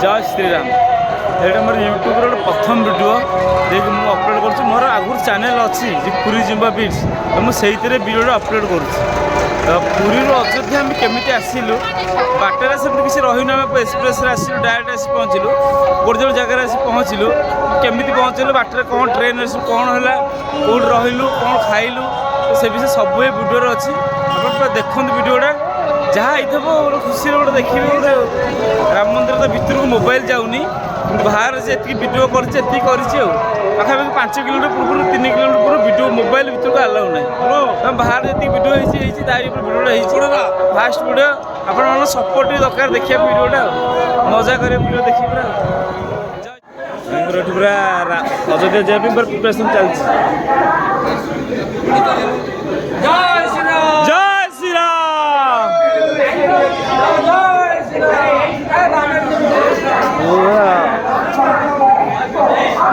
जय श्रीराम। ये मोर यूट्यूब रो प्रथम वीडियो देख मुझे अपलोड कर मोर आगुर चैनल अच्छी पुरी जिम्बा बीट्स मुझे वीडियो अपलोड कर पुरी अयोध्या आम केमी आसलु बाटर से किसी रही आम एक्सप्रेस आसलु डायरेक्ट आस पहुँचलु गोटे जो जगह आस पहुँचलु केमी पहुँचलु बाटर कौन ट्रेन कौन है कौट रही कौन खाइलु से विषय सब वीडियो अच्छी आप देखते वीडियोटा जहाँ होता खुशी गोटे देखिए गोटे राम मंदिर तो भितर को मोबाइल जाऊनी बाहर से वीडियो करपाखी 5 किलोमीटर पूर्व 3 किलोमीटर पूर्व वीडियो मोबाइल भितर को आलाउ ना बाहर जी वीडियो वीडियोटा फास्ट वीडियो आप सपोर्ट दरकार देखिए वीडियोटा मजा कर वीडियो देखिए पूरा अयोध्या जाए प्रिपरेशन चलती।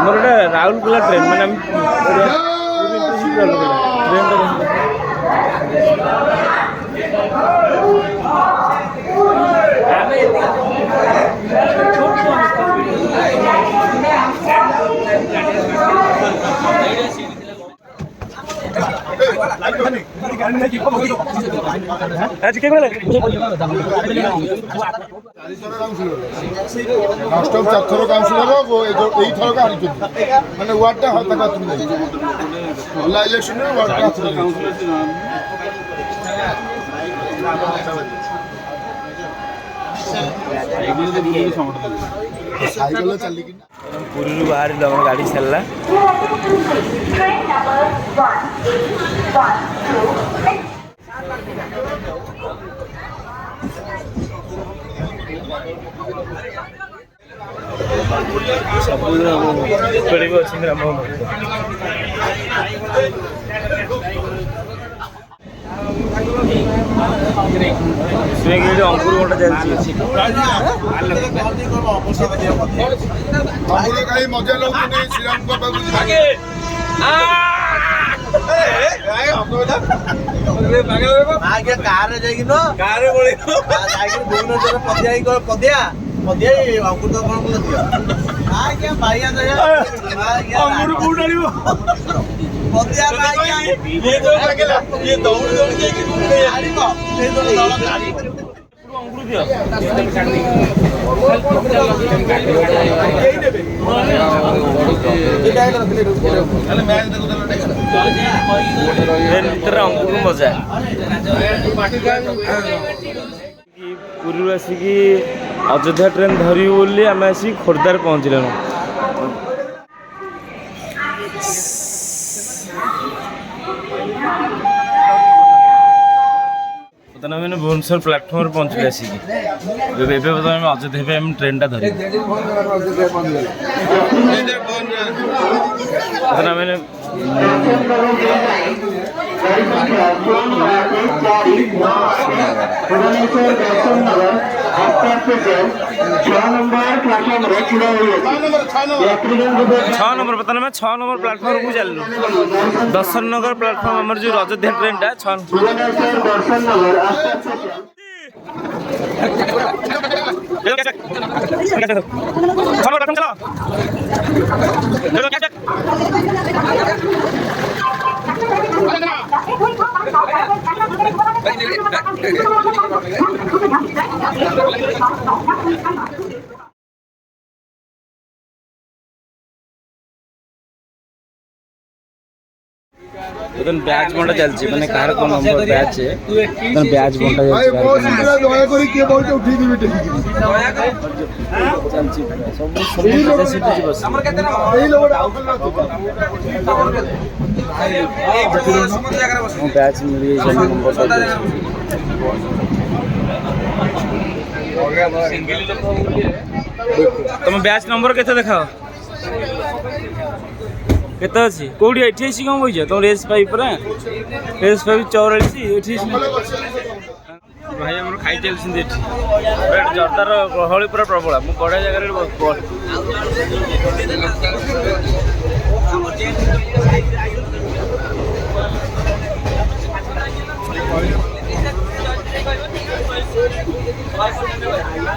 मोर राउरकेला ट्रेन मैंने चार काउंसिलर मैंने वार्डटा इलेक्शन पुरी बाहर गाड़ी चलला सब अच्छी राम अंकुर गोटा चलती मजा लगे श्रीराम अंकुर मजा पुरी आसिक अयोध्या ट्रेन धरबू बोली आम आसिक खोर्धार पहुँचल बर्तमान मैंने भुवनेश्वर प्लाटफर्म पहुँचल आसिक बर्तमान अयोध्या आम ट्रेन टा धर बर्तमान मैंने छः नंबर बर्तमान में 6 नंबर प्लाटफर्म को चलू दर्शन नगर प्लाटफर्म आम जो अयोध्या ट्रेन टा ब्याज बंटा चलती मैंने कार को नंबर ब्याज ब्याज बंटा ब्याज मिल तुम ब्याज नंबर के देखाओ केते अच्छी कौटी ये कौन बहीच तुम रेस पाइप रेस पाइप 44 भाई आम खाई चलती जर्दार गहली पूरा प्रबल मुझे बड़ा जगह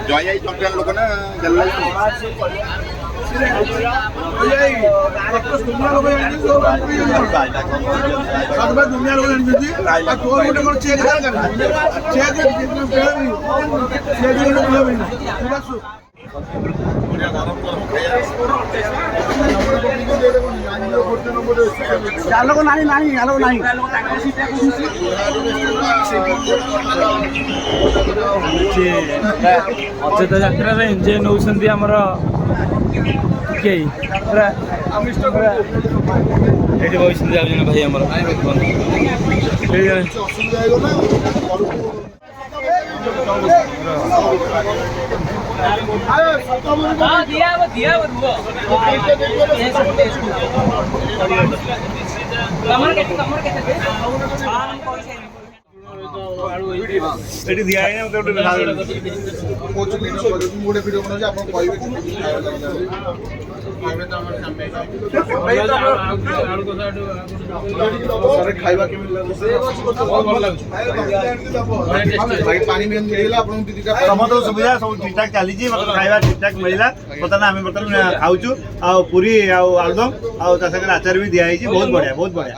ଜୟ ଚମ୍ପିଆନ ଲୋକ ନା ଗେଲା ଦୁନିଆ ଲୋକ ଜାଣିଛନ୍ତି ତୋର ଗୋଟେ କଣ ଚେକ୍ ଆଲୋକ ନାହିଁ ନାହିଁ ଆଲୋକ ନାହିଁ ଅଯୋଧ୍ୟା ଯାତ୍ରାରେ ଏନ୍ଜୟ ନେଉଛନ୍ତି ଆମର କେହି ପୁରା ଏଠି ବସିଛନ୍ତି ଯାଉଛନ୍ତି ଭାଇ ଆମର ଅସୁବିଧା ହେଇଗଲା ଏଠି ଦିଆ ହେଇନି ମତେ ଗୋଟେ ଗୋଟେ ଭିଡ଼ିଓ ବନାଉଛି ଆପଣ କହିବେ ଖାଇବା କେମିତି ଲାଗୁଛି ପାଣି ବି ମିଳିଲା ଆପଣଙ୍କୁ ଦିଟା ସମସ୍ତଙ୍କୁ ସୁବିଧା ସବୁ ଠିକ୍ ଠାକ୍ ଚାଲିଛି ମତେ ଖାଇବା ଠିକ୍ ଠାକ୍ ମିଳିଲା ବର୍ତ୍ତମାନ ଆମେ ବର୍ତ୍ତମାନ ଖାଉଛୁ ଆଉ ପୁରୀ ଆଉ ଆଳୁଦମ ଆଉ ତା ସାଙ୍ଗରେ ଆଚାର ବି ଦିଆ ହେଇଛି ବହୁତ ବଢିଆ ବହୁତ ବଢିଆ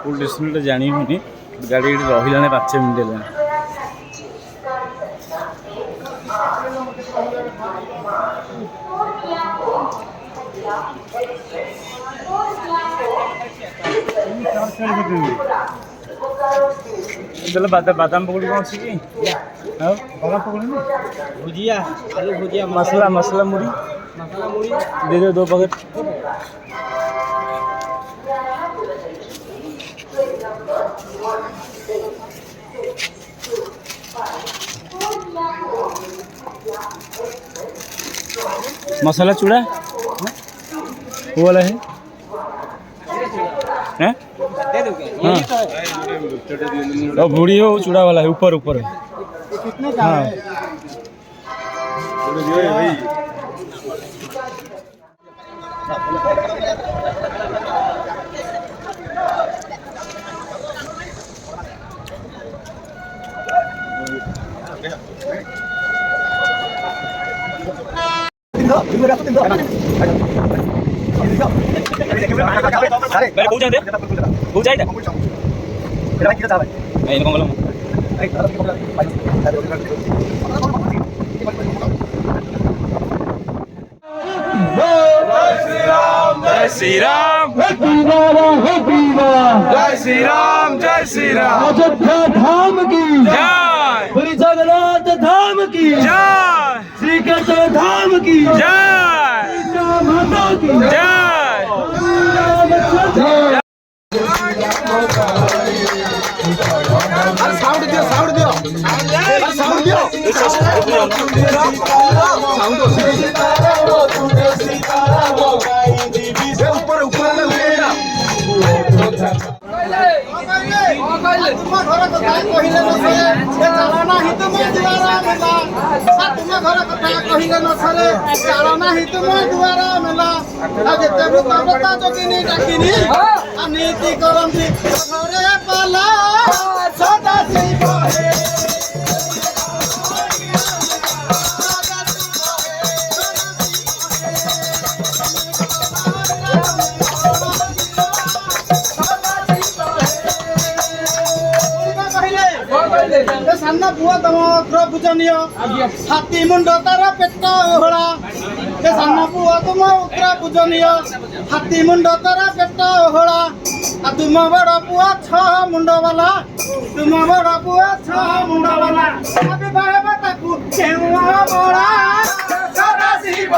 ଫୁଲ୍ ଡେଷ୍ଟିନେସନ୍ଟା ଜାଣି ହେଉନି ଗାଡ଼ି ଏଠି ରହିଲାଣି 5 ମିନିଟ୍ ହେଲାଣି ବାଦାମ ପକୋଡ଼ି କ'ଣ ଅଛି କି ଆଉ ବାଦାମ ପକୋଡ଼ି ଭୁଜିଆ ଆଳୁ ଭୁଜିଆ ମସଲା ମୁଢ଼ି ଦେଇଦିଅ 2 ପ୍ୟାକେଟ୍ मसाला चूड़ा वो वाला है हैं हाँ और बूढ़ी हो चूड़ा वाला है ऊपर ऊपर है हाँ जय श्री राम जय श्री राम जय श्री राम अयोध्या धाम की जय श्री जगन्नाथ धाम की जय श्री कृष्ण धाम की जय माता की जय साउंड दियो साउंड दियो साउंड दियो ऊपर ऊपर तुम घर कथा कहिले न सरे चालना हित मो दुआरा मेला तुम घर कथा कहिले न सरे चालना हित मो दुआरा मेला जेते भूतवता जोगिनी डाकिनी आ नीति करंती घरे पाला सदा शिव हे सामना पुआ तम अग्र पूजनीय हाथी मुंड तार पेट ओहड़ा सामना पुआ तुम अग्र पूजनीय हाथी मुंड तार पेट ओहड़ा तुम बड़ पुआ 6 मुंड वाला तुम बड़ पुआ 6 मुंड वाला सदाशिव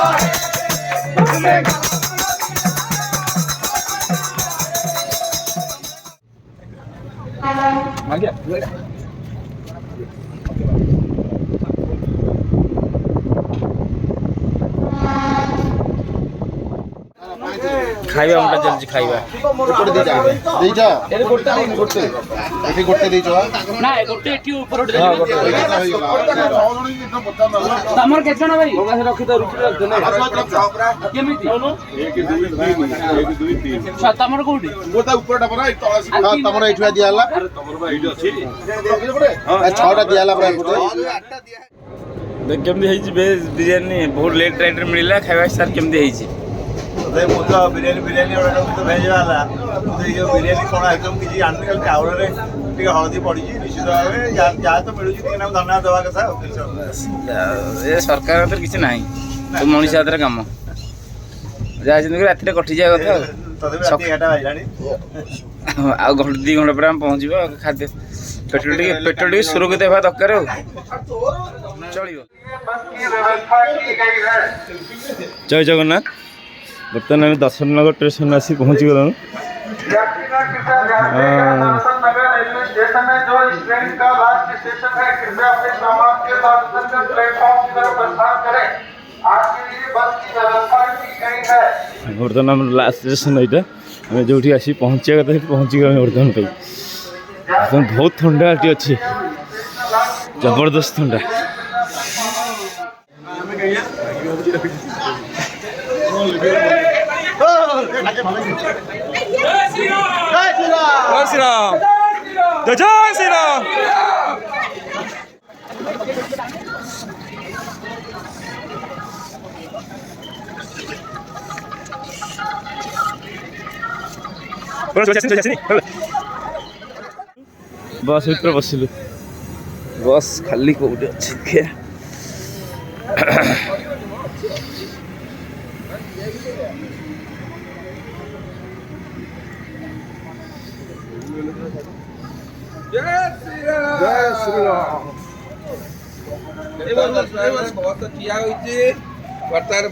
ଖାଇବା ମୋଟା ଚାଲିଛି ଖାଇବା। ତମର କେତେ ଜଣ ଭାଇ କେମିତି ତମର କୋଉଠି ତମର ଏଇଠି ଦିଆହେଲା 6ଟା ଦିଆହେଲା କେମିତି ହେଇଛି ଭେଜ୍ ବିରିୟାନୀ ବହୁତ ଲେଟ୍ ଟାଇମ୍ରେ ମିଳିଲା ଖାଇବା ସାର୍ କେମିତି ହେଇଛି? ମୁଁ ତ ବିରିୟାନୀ ଅର୍ଡ଼ର ତ ଭେଜ୍ ବାଲା ବିରିୟାନୀ କ'ଣ ଆଇଟମ୍ କିଛି ଜାଣିନି ଖାଲି ଚାଉଳରେ ଟିକେ ହଳଦୀ ପଡ଼ିଛି ନିଶ୍ଚିତ ଭାବେ ଯାହା ତ ମିଳୁଛି ଟିକେ ନାମ ଧନ୍ୟବାଦ ଦେବା କଥା ଆଉ ଏ ସରକାର ହାତରେ କିଛି ନାହିଁ ସବୁ ମଣିଷ ହାତରେ କାମ ଯାହା ଯେମିତି ରାତିରେ କଟିଯିବା କଥା ଆଉ ତଥାପି ରାତି 11ଟା ବାଜିଲାଣି ଆଉ ଘଣ୍ଟେ 2 ଘଣ୍ଟା ପରେ ଆମେ ପହଞ୍ଚିବ ଖାଦ୍ୟ ପେଟ୍ରୋଲ ଟିକେ ସୁରକ୍ଷିତ ହେବା ଦରକାର ଆଉ ଚଳିବ। ଜୟ ଜଗନ୍ନାଥ। ବର୍ତ୍ତମାନ ଆମେ ଦର୍ଶନନଗର ଷ୍ଟେସନ ଆସି ପହଞ୍ଚିଗଲୁ। ବର୍ତ୍ତମାନ ଆମର ଲାଷ୍ଟ ଷ୍ଟେସନ ଏଇଟା ଆମେ ଯେଉଁଠି ଆସି ପହଞ୍ଚିବା କଥା ସେଠି ପହଞ୍ଚିଗଲୁ ବର୍ତ୍ତମାନ ପାଇଁ। ବହୁତ ଥଣ୍ଡା ଏଠି ଅଛି ଜବରଦସ୍ତ ଥଣ୍ଡା। बस भर बसिलु बस खाली कौटे अच्छे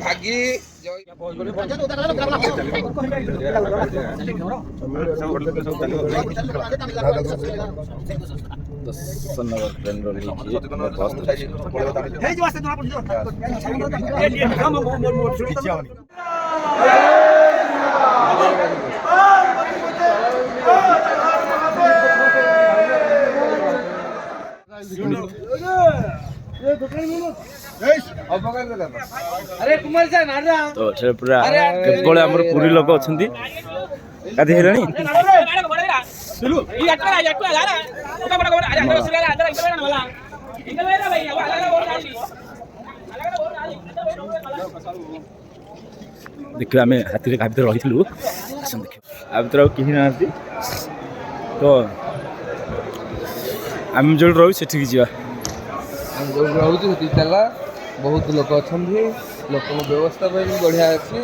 भागी दर्शननगर ट्रेन तो पूरा केवल आम पुरी लोक अच्छा गाधी है देखिए आम हाथी भितर रही देख भितर कहीं ना तो आम जो रही से जा रोचे चला बहुत लोक अच्छा लोक व्यवस्था बढ़िया अच्छी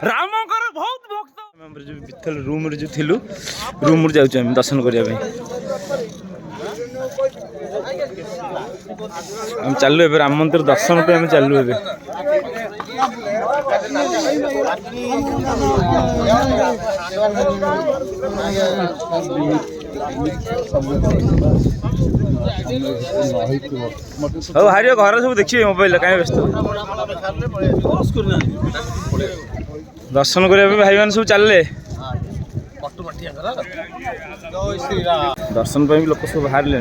रामकर बहुत भक्त जो भितर रूम जो थिलु रूम जाऊँ दर्शन करने हम चलू ए राम मंदिर दर्शन पे हम चलू ए हारियो घर सब देखिए मोबाइल कहीं व्यस्त दर्शन करने भाई मैंने सब चलले दर्शन पे लोक सब बाहर ले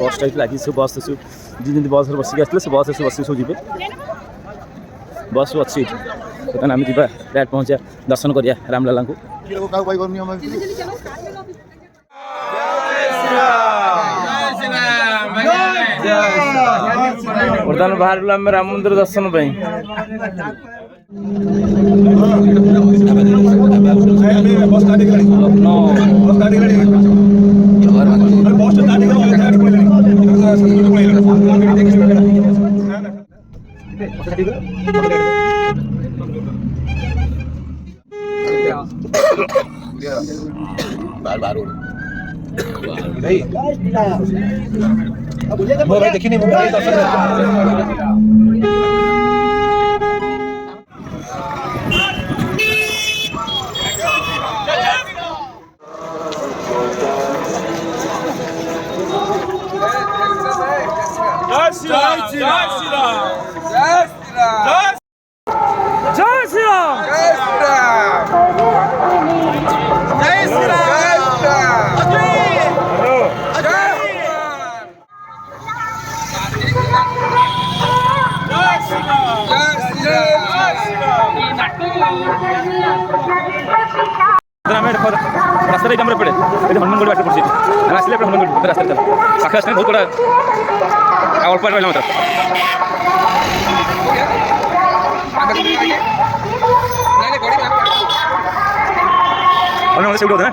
बस टाइप लगी सब बस जी बस बसिक आसते से बस बसिक सब जी बस अच्छी बर्तमान आम जा डायरेक्ट पहुँचा दर्शन करिया रामलाला को बर्तमान बाहर आम राम मंदिर दर्शन ମୁଁ ଭାଇ ଦେଖିନି ମୁଁ ଭାଇ ଦର୍ଶନ रास्ता एकदम पड़े हनुमानगढ़ बाटे पड़े आसले हनुमानगढ़ रास्ता पाखे आसने बहुत बड़ा अल्प रहा मतलब हनुमान से उठा ना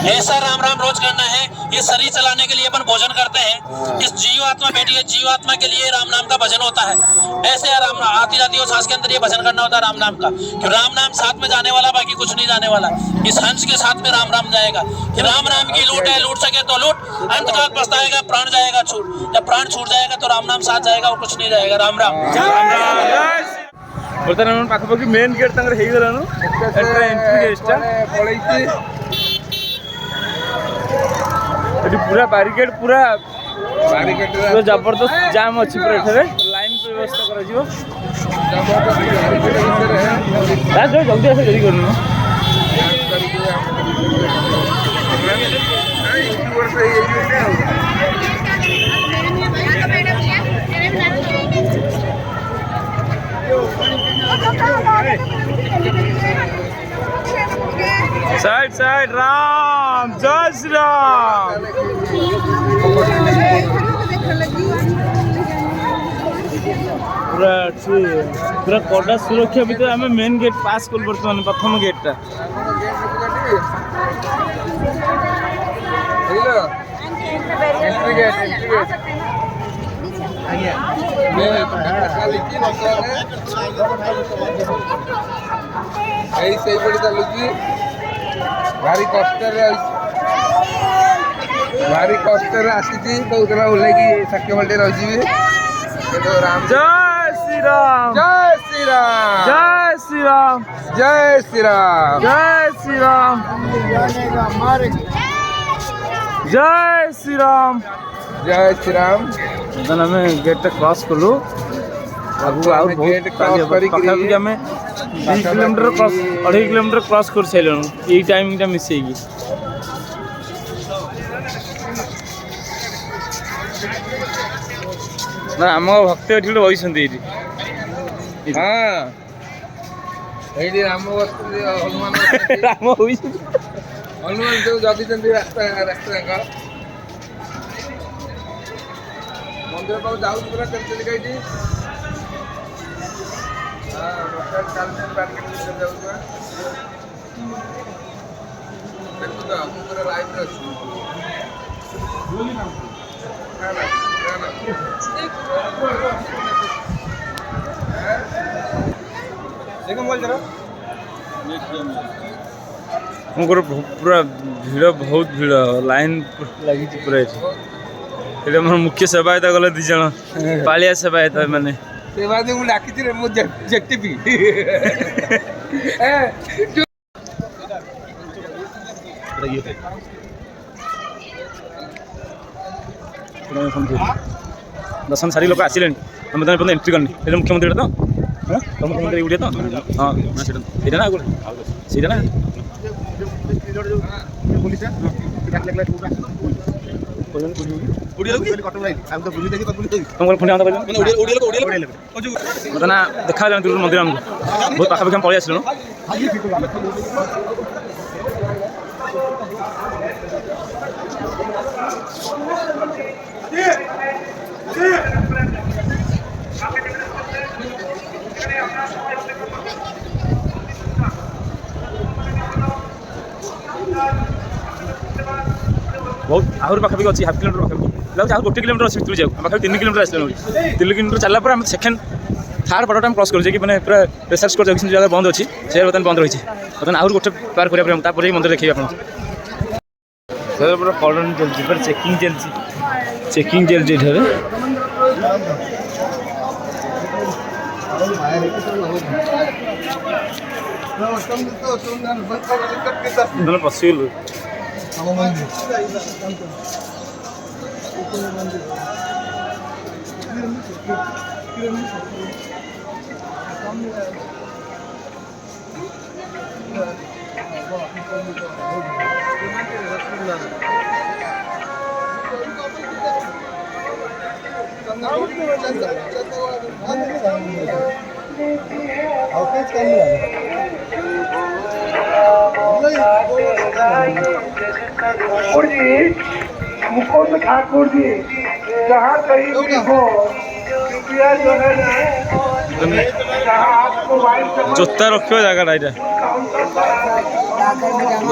ऐसा राम राम रोज करना है। ये शरीर चलाने के लिए अपन भोजन करते हैं। इस जीव आत्मा बैठी है, जीव आत्मा के लिए राम नाम का भजन होता है। ऐसे राम आती जाती है सांस के अंदर ये भजन करना होता है राम नाम का। कि राम नाम साथ में जाने वाला, बाकी कुछ नहीं जाने वाला। इस हंस के साथ में राम राम जाएगा। कि राम राम की लूट है, लूट सके तो लूट, अंत काल पछताएगा, प्राण जाएगा छूट। जब प्राण छूट जाएगा तो राम नाम साथ जाएगा और कुछ नहीं जाएगा। राम राम। बर्तमान पाखापाखि मेन गेट तंगर हे गलानु एंट्री गेटटा एटी पूरा बैरिकेड पूरा जबरदस्त जाम अच्छी पूरा एठरे लाइन व्यवस्था करा जिवो जल्दी आसे देरी करनु साइड साइड राम जय श्री राम पूरा कड़ा सुरक्षा भितर आम मेन गेट पास कल बर्तमान प्रथम गेटा ସେଇପଟେ ଚାଲୁଛି ଭାରି କଷ୍ଟରେ ଆସିଛି କହୁଥିଲା ଓହ୍ଲେଇକି ସାକ୍ଷ୍ୟ ବାଲ୍ଟି ରହିଯିବି କିନ୍ତୁ ରାମ जय श्री राम ଜୟ ଶ୍ରୀରାମ जय श्री राम ଜୟ ଶ୍ରୀରାମ जय श्री राम जय श्री राम ଜୟ ଶ୍ରୀରାମ then ଆମେ ଗେଟ୍ କ୍ରସ୍ କଲୁ ଆଗକୁ ଆଉ ଗେଟ୍ କ୍ରସ୍ କରିକି ପାଖାପାଖି ଆମେ 2 କିଲୋମିଟର କ୍ରସ୍ 2.5 କିଲୋମିଟର କ୍ରସ୍ କରି ସାରିଲୁଣି ଏଇ ଟାଇମିଂଟା ମିଶେଇକି ନା ଆମ ଭକ୍ତ ଏଠି ଗୋଟେ ବସିଛନ୍ତି ଏଇଠି ହଁ ଏଇଠି ରାମ ବସିଛନ୍ତି ହନୁମାନ ରାମ ହୋଇଛନ୍ତି ହନୁମାନ ଯୋଉ ଜଗିଛନ୍ତି ରାସ୍ତା ଯାକ ମନ୍ଦିର ପାଖକୁ ଯାଉଛି ପୁରା କେମିତି ଏଇଠି ଦେଖୁ ତ ମୁଁ ପୁରା ଲାଇଭରେ ଅଛି पूरा भीड़ बहुत भीड़ लाइन लगी पूरा ये मोर मुख्य सेवायता गले 2 जन पालिया सेवायता मैंने सेवा जो मुझे डाकी रे मु जेटीपी दर्शन सारी लोक आसिले तुम तो एंट्री करनी मुख्यमंत्री तो हाँ मुख्यमंत्री उड़े तो हाँ सीटा ना सीटा ना देखा मंदिर आमको बहुत पाखापाखि पलि आसलु ବହୁତ ଆହୁରି ପାଖାପାଖି ଅଛି ହାଫ୍ କିଲୋମିଟର ପାଖାପାଖି ଲାଗୁଛି ଆହୁରି 1 କିଲୋମିଟର ଅଛି ଭିତରୁ ଯିବାକୁ ପାଖାପାଖି 3 କିଲୋମିଟର ଆସିଲାଣି 3 କିଲୋମିଟର ଚାଲିଲା ପରେ ଆମେ ସେକେଣ୍ଡ ଥାର୍ଡ଼ ପାଟଟା ଆମେ କ୍ରସ୍ କରୁଛେ କି ମାନେ ପୁରା ପ୍ରେସାର ସ୍କୋର ଜଗସିଂ ଜାଗା ବନ୍ଦ ଅଛି ସେ ବର୍ତ୍ତମାନ ବନ୍ଦ ରହିଛି ବର୍ତ୍ତମାନ ଆହୁରି ଗୋଟେ ପାର କରିବା ପରେ ତାପରେ ମନ୍ଦିର ଦେଖିବେ ଆପଣ ପୁରା କଲୋନି ଚାଲିଛି ପୁରା ଚେକିଂ ଚାଲିଛି ଏଠାରେ ପଶିଗଲୁ ठाकुर जी मुकुंद ठाकुर जी जहाँ कहीं भी हो कृपया जो है ना जहाँ आपको वाइफ ଜୋତା ରଖିବା ଜାଗାଟା ଏଇଟା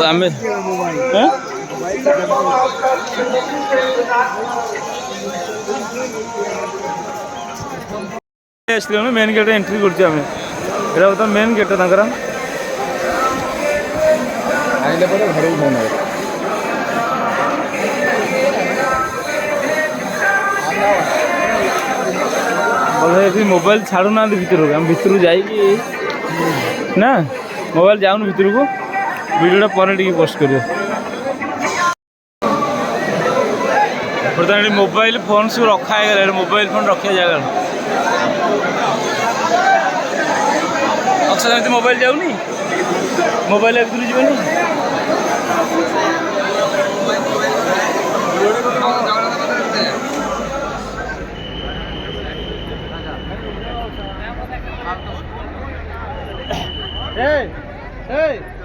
ଆମେ ଆସିଲୁ ମେନ୍ ଗେଟ୍ ଏଣ୍ଟ୍ରି କରୁଛୁ ଆମେ ଏଇଟା ବର୍ତ୍ତମାନ ମେନ୍ ଗେଟ୍ଟା ତାଙ୍କର ଆଇଲା ପରେ ଘରକୁ ଫୋନ୍ ହେବ ଏଠି ମୋବାଇଲ ଛାଡ଼ୁନାହାନ୍ତି ଭିତରକୁ ଆମେ ଭିତରକୁ ଯାଇକି ନା ମୋବାଇଲ ଯାଉନି ଭିତରକୁ ଭିଡ଼ିଓଟା ପରେ ଟିକେ ପୋଷ୍ଟ କରିବ ବର୍ତ୍ତମାନ ଏଠି ମୋବାଇଲ ଫୋନ୍ ସବୁ ରଖା ହେଇଗଲା ମୋବାଇଲ ଫୋନ୍ ରଖିବା ଜାଗା ଅକ୍ସା ସେମିତି ମୋବାଇଲ ଯାଉନି ମୋବାଇଲ ଭିତରୁ ଯିବନି Hey!